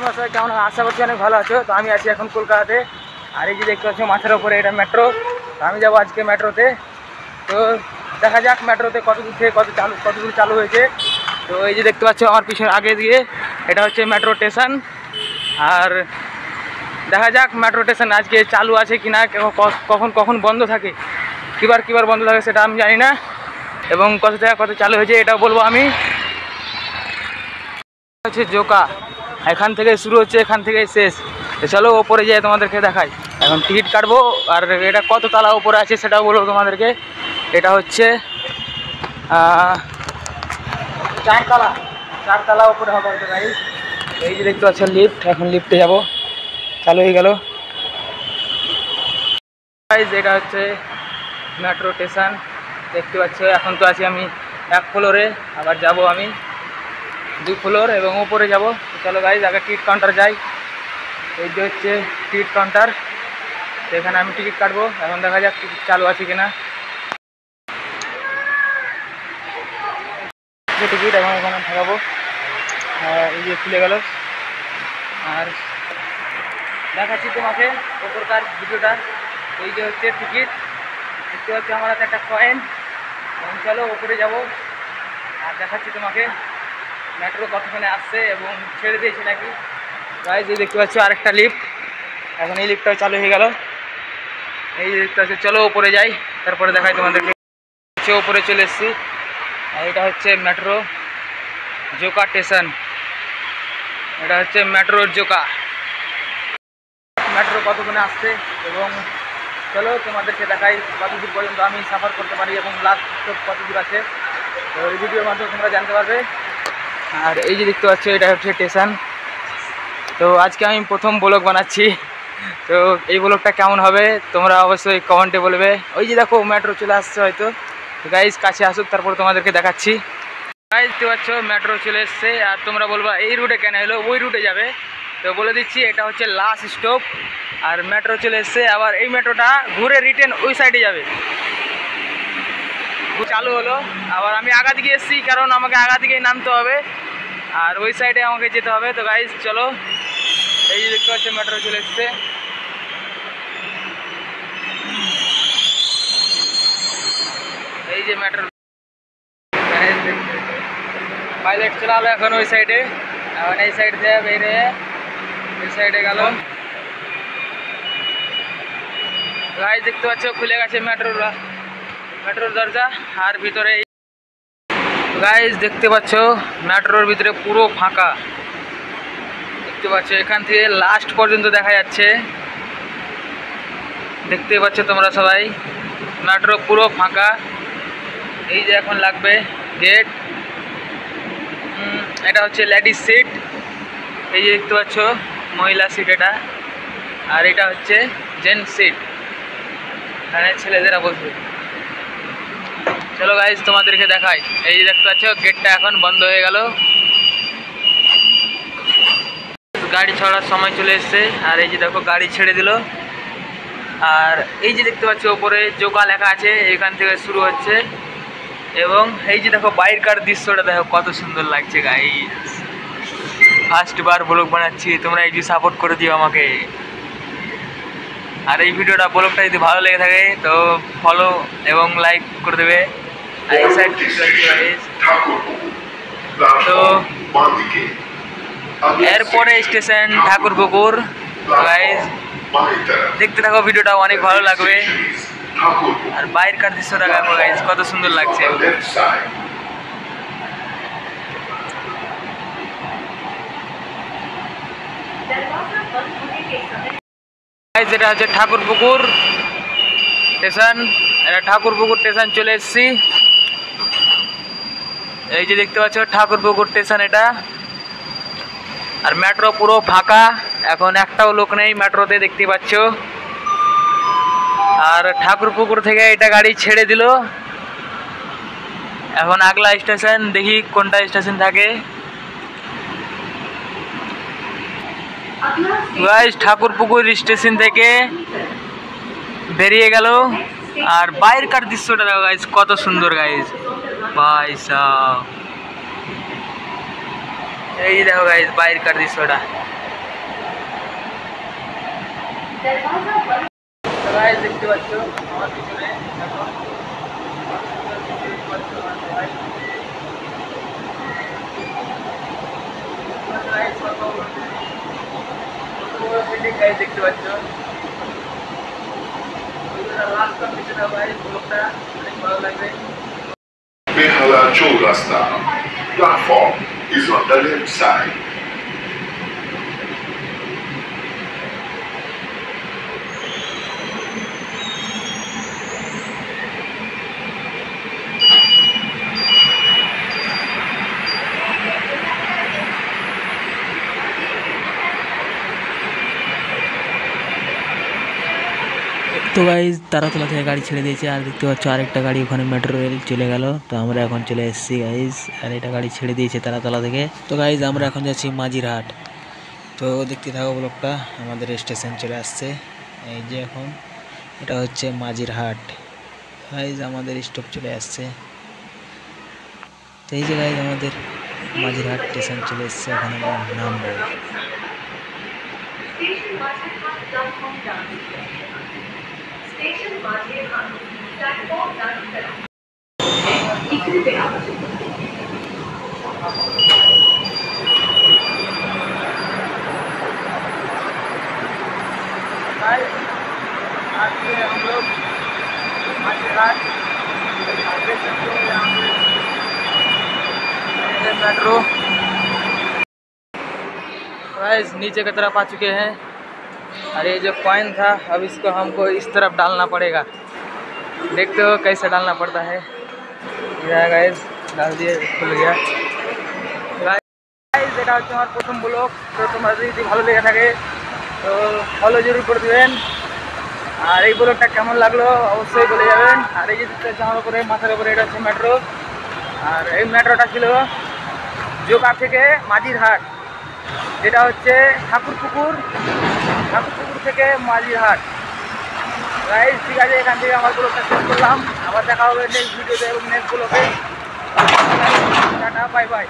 তোমরা সবাই কেমন আশা করছি অনেক ভালো আছো। তো আমি আছি এখন কলকাতাতে, আর এই যে দেখতে পাচ্ছ মাথার ওপরে এটা মেট্রো। তো আমি যাবো আজকে মেট্রোতে। তো দেখা যাক মেট্রোতে কত দূর থেকে কত দূর চালু হয়েছে। তো এই যে দেখতে পাচ্ছ আমার পিছনে আগে দিয়ে এটা হচ্ছে মেট্রো স্টেশন। আর দেখা যাক মেট্রো স্টেশন আজকে চালু আছে কি না, কখন কখন বন্ধ থাকে, কিবার বন্ধ থাকে সেটা আমি জানি না, এবং কত থেকে কত চালু হয়েছে এটাও বলবো আমি। হচ্ছে জোকা, এখান থেকে শুরু হচ্ছে, এখান থেকে শেষ। চলো ওপরে যেয়ে তোমাদেরকে দেখাই। এখন টিকিট কাটবো, আর এটা কত তালা ওপরে আছে সেটাও বলবো তোমাদেরকে। এটা হচ্ছে 4 তালা ওপরে হবে গাড়ি। এই যে দেখতে পাচ্ছ লিফট, এখন লিফটে যাব, চালু হয়ে গেল। এটা হচ্ছে মেট্রো স্টেশন, দেখতে পাচ্ছ। এখন তো আছি আমি 1 ফ্লোরে, আবার যাব আমি 2 ফ্লোর এবং উপরে যাব। চলো গাইজ আগে টিকিট কাউন্টার যাই। এই যে হচ্ছে টিকিট কাউন্টার, এখানে আমি টিকিট কাটবো। এখন দেখা যাক টিকিট চালু আছে কিনা। টিকিট এখন এখানে ঠেকাবো, এই যে খুলে গেল। আর দেখাচ্ছি তোমাকে ওপরকার ভিডিওটা। এই যে হচ্ছে টিকিট, দেখতে পাচ্ছি আমার হাতে একটা কয়েন। এখন চলো ওপরে যাব, আর দেখাচ্ছি তোমাকে মেট্রো কতক্ষণে আসছে এবং ছেড়ে দিয়েছে নাকি। গাইজ এই দেখতে পাচ্ছ আরেকটা লিফট, এখন এই লিফটটাও চালু হয়ে গেল। এই যে দেখতে পাচ্ছ, চলো ওপরে যাই, তারপরে দেখাই তোমাদেরকে। ওপরে চলে এসেছি, আর এটা হচ্ছে মেট্রো জোকা স্টেশন। এটা হচ্ছে মেট্রো জোকা। মেট্রো কতক্ষণে আসছে এবং চলো তোমাদেরকে দেখাই কত দূর পর্যন্ত আমি সাফার করতে পারি এবং লাস্ট স্টপ কত দূর আছে। তো এই ভিডিওর মাধ্যমে তোমরা জানতে পারবে। আর এই যে দেখতে পাচ্ছ এটা হচ্ছে স্টেশন। তো আজকে আমি প্রথম ব্লগ বানাচ্ছি, তো এই ব্লগটা কেমন হবে তোমরা অবশ্যই কমেন্টে বলবে। ওই যে দেখো মেট্রো চলে আসছে হয়তো। তো গাইজ কাছে আসুক, তারপর তোমাদেরকে দেখাচ্ছি। গাইজ দেখতে পাচ্ছ মেট্রো চলে এসছে, আর তোমরা বলবা এই রুটে কেন এলো, ওই রুটে যাবে। তো বলে দিচ্ছি এটা হচ্ছে লাস্ট স্টপ, আর মেট্রো চলে এসছে। আবার এই মেট্রোটা ঘুরে রিটার্ন ওই সাইডে যাবে। চালু হলো, আবার আমি আগা দিকে এসেছি কারণ আমাকে আগা দিকেই নামতে হবে, আর ওই সাইডে আমাকে যেতে হবে। তো গাইজ চলো, এই যে দেখতে পাচ্ছ মেট্রো চলে এসছে। এই যে মেট্রো পাইলট চালালো এখন ওই সাইডে, এখন এই সাইড দিয়ে বেরে এই সাইডে গেল। গাইজ দেখতে পাচ্ছ খুলে গেছে মেট্রোর দরজা, আর ভিতরে গাইজ দেখতে পাচ্ছ মেট্রোর ভিতরে পুরো ফাঁকা। দেখতে পাচ্ছ এখান থেকে লাস্ট পর্যন্ত দেখা যাচ্ছে, দেখতে পাচ্ছ তোমরা সবাই মেট্রো পুরো ফাঁকা। এই যে এখন লাগবে গেট, এটা হচ্ছে লেডিস সিট। এই যে দেখতে পাচ্ছ মহিলা সিট এটা, আর এটা হচ্ছে জেন্টস সিট, এখানে ছেলেদেরা বসবে। চলো গাইজ তোমাদেরকে দেখাই। এই যে দেখতে পাচ্ছ গেটটা এখন বন্ধ হয়ে গেল, গাড়ি ছাড়ার সময় চলে এসছে। আর এই যে দেখো গাড়ি ছেড়ে দিল, আর এই যে দেখতে পাচ্ছ ওপরে জোকা লেখা আছে, এখান থেকে শুরু হচ্ছে। এবং এই যে দেখো বাইরেকার দৃশ্যটা দেখো কত সুন্দর লাগছে গাইজ। ফার্স্ট বার ব্লগ বানাচ্ছি, তোমরা একটু সাপোর্ট করে দিও আমাকে। আর এই ভিডিওটা ব্লগটা যদি ভালো লেগে থাকে তো ফলো এবং লাইক করে দেবে। আর এই সাইড তো এরপরে স্টেশন ঠাকুরপুকুর। গাইজ দেখতে থাকো, ভিডিওটা অনেক ভালো লাগবে। আর বাইরেকার দৃশ্যটা দেখো গাইজ কত সুন্দর লাগছে। যেটা হচ্ছে ঠাকুরপুকুর স্টেশন, এটা ঠাকুরপুকুর স্টেশন চলে এসেছি। এই যে দেখতে পাচ্ছ ঠাকুরপুকুর স্টেশন এটা, আর মেট্রো পুরো ফাঁকা, এখন একটাও লোক নেই মেট্রোতে, দেখতে পাচ্ছ। আর ঠাকুরপুকুর থেকে এটা গাড়ি ছেড়ে দিল, এখন আগলা স্টেশন, দেখি কোনটা স্টেশন থাকে। গাইজ ঠাকুরপুকুর স্টেশন থেকে বেরিয়ে গেল, আর বাইরেকার দৃশ্যটা দেখো গাইজ কত সুন্দর গাইজ। ভাই সাহেব এই দেখো গাইজ বাইরেকার দৃশ্যটা তো গাইস দেখতে পাচ্ছ আমার পিছনে দেখো দেখতে পাচ্ছ ভাই গাইস দেখতে পাচ্ছ লাস্ট পিছনে ভাই ব্লগটা অনেক ভালো লাগবে। Behala Chaurasta. Platform is on the left side. তো গাইজ তারাতলা থেকে গাড়ি ছেড়ে দিয়েছে আর দেখতে পাচ্ছ আরেকটা গাড়ি ওখানে মেট্রো রেল চলে গেল। তো আমরা এখন চলে এসেছি গাইজ আর এটা গাড়ি ছেড়ে দিয়েছে তারাতলা থেকে। তো গাইজ আমরা এখন যাচ্ছি মাঝিরহাট। তো দেখতে থাকো ব্লগটা, আমাদের স্টেশন চলে আসছে এই যে এখন এটা হচ্ছে মাঝিরহাট গাইজ, আমাদের স্টপ চলে আসছে। তো এই যে গাইজ আমাদের মাঝিরহাট স্টেশন চলে এসছে, এখন আমরা নামবো। स्टेशन माझेरहाट प्लेटफॉर्म नंबर 1 रुपया। आज से हम लोग माझेरहाट मेट्रो गाइस नीचे की तरफ आ चुके हैं और ये जो कॉइन था अब इसको हमको इस तरफ डालना पड़ेगा। देखते हो कैसे डालना पड़ता है। गाइस डाल दिए, खुल गया। गाइस এটা হচ্ছে আমার প্রথম ব্লগ। তো তোমাদের যদি ভালো লেগে থাকে তো ফলো জরুর করে দেবেন আর এই ব্লগটা কেমন লাগলো অবশ্যই বলে যাবেন। আর এই যে আমার উপরে মাথার উপরে এটা হচ্ছে মেট্রো আর এই মেট্রোটা ছিল জোকা থেকে মাঝিরহাট, যেটা হচ্ছে ঠাকুরপুকুর থেকে মাঝিরহাট। গাইস ঠিক আছে, এখান থেকে আমার ব্লগটা শেষ করলাম। আবার দেখা হবে নেক্সট ভিডিওতে এবং নেক্সট ব্লগে। Tata bye bye.